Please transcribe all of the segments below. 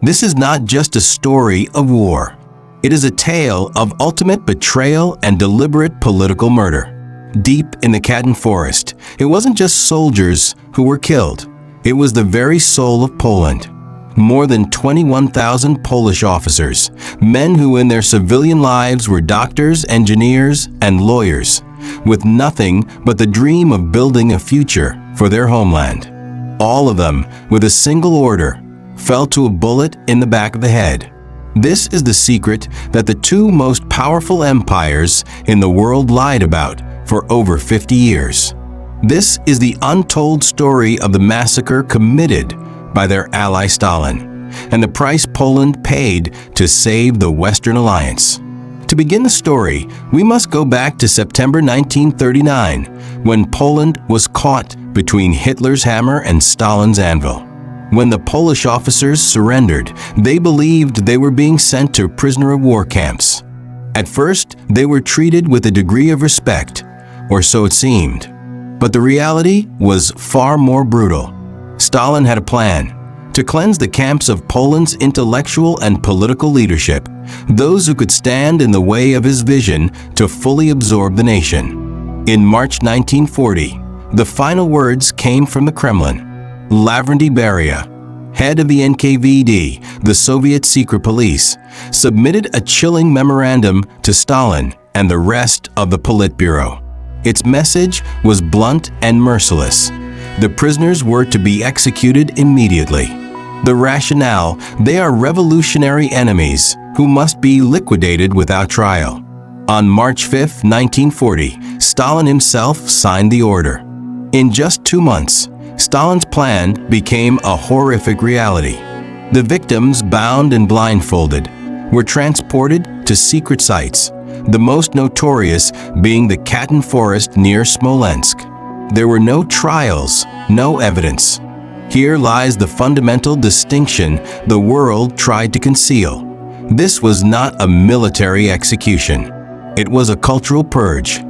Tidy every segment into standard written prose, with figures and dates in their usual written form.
This is not just a story of war. It is a tale of ultimate betrayal and deliberate political murder. Deep in the Katyn forest, it wasn't just soldiers who were killed. It was the very soul of Poland. More than 21,000 Polish officers, men who in their civilian lives were doctors, engineers, and lawyers, with nothing but the dream of building a future for their homeland. All of them, with a single order, fell to a bullet in the back of the head. This is the secret that the two most powerful empires in the world lied about for over 50 years. This is the untold story of the massacre committed by their ally Stalin, and the price Poland paid to save the Western Alliance. To begin the story, we must go back to September 1939, when Poland was caught between Hitler's hammer and Stalin's anvil. When the Polish officers surrendered, they believed they were being sent to prisoner-of-war camps. At first, they were treated with a degree of respect, or so it seemed. But the reality was far more brutal. Stalin had a plan to cleanse the camps of Poland's intellectual and political leadership, those who could stand in the way of his vision to fully absorb the nation. In March 1940, the final words came from the Kremlin. Lavrentiy Beria, head of the NKVD, the Soviet secret police, submitted a chilling memorandum to Stalin and the rest of the Politburo. Its message was blunt and merciless. The prisoners were to be executed immediately. The rationale: they are revolutionary enemies who must be liquidated without trial. On March 5, 1940, Stalin himself signed the order. In just 2 months, Stalin's plan became a horrific reality. The victims, bound and blindfolded, were transported to secret sites, the most notorious being the Katyn forest near Smolensk. There were no trials, no evidence. Here lies the fundamental distinction the world tried to conceal. This was not a military execution. It was a cultural purge.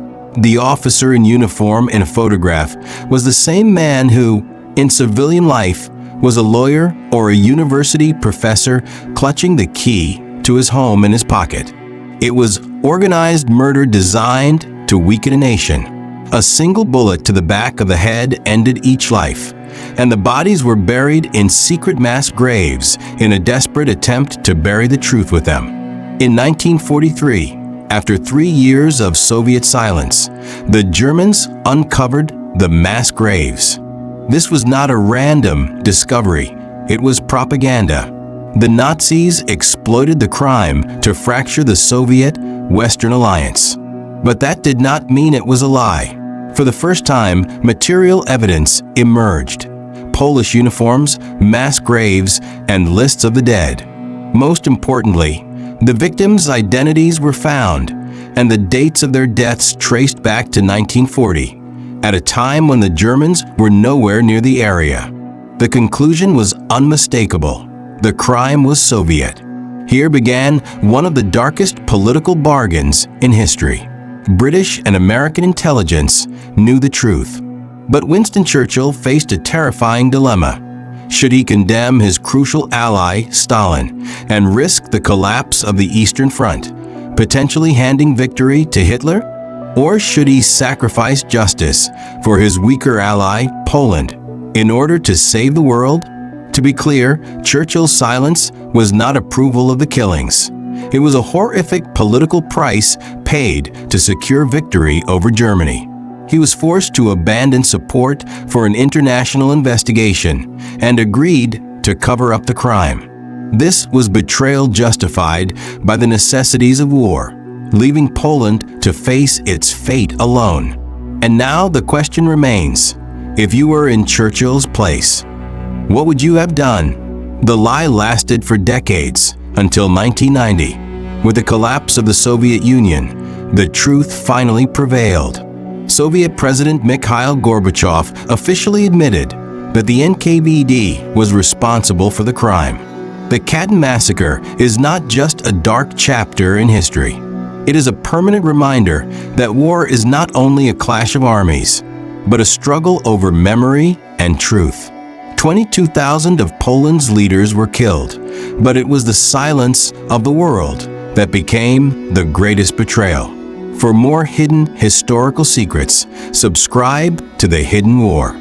The officer in uniform in a photograph was the same man who, in civilian life, was a lawyer or a university professor clutching the key to his home in his pocket. It was organized murder designed to weaken a nation. A single bullet to the back of the head ended each life, and the bodies were buried in secret mass graves in a desperate attempt to bury the truth with them. In 1943, after 3 years of Soviet silence, the Germans uncovered the mass graves. This was not a random discovery, it was propaganda. The Nazis exploited the crime to fracture the Soviet-Western alliance. But that did not mean it was a lie. For the first time, material evidence emerged: Polish uniforms, mass graves, and lists of the dead. Most importantly, the victims' identities were found, and the dates of their deaths traced back to 1940, at a time when the Germans were nowhere near the area. The conclusion was unmistakable: the crime was Soviet. Here began one of the darkest political bargains in history. British and American intelligence knew the truth. But Winston Churchill faced a terrifying dilemma. Should he condemn his crucial ally, Stalin, and risk the collapse of the Eastern Front, potentially handing victory to Hitler? Or should he sacrifice justice for his weaker ally, Poland, in order to save the world? To be clear, Churchill's silence was not approval of the killings. It was a horrific political price paid to secure victory over Germany. He was forced to abandon support for an international investigation and agreed to cover up the crime. This was betrayal justified by the necessities of war, leaving Poland to face its fate alone. And now the question remains: if you were in Churchill's place, what would you have done? The lie lasted for decades, until 1990. With the collapse of the Soviet Union, the truth finally prevailed. Soviet President Mikhail Gorbachev officially admitted that the NKVD was responsible for the crime. The Katyn massacre is not just a dark chapter in history. It is a permanent reminder that war is not only a clash of armies, but a struggle over memory and truth. 22,000 of Poland's leaders were killed, But it was the silence of the world that became the greatest betrayal. For more hidden historical secrets, subscribe to The Hidden War.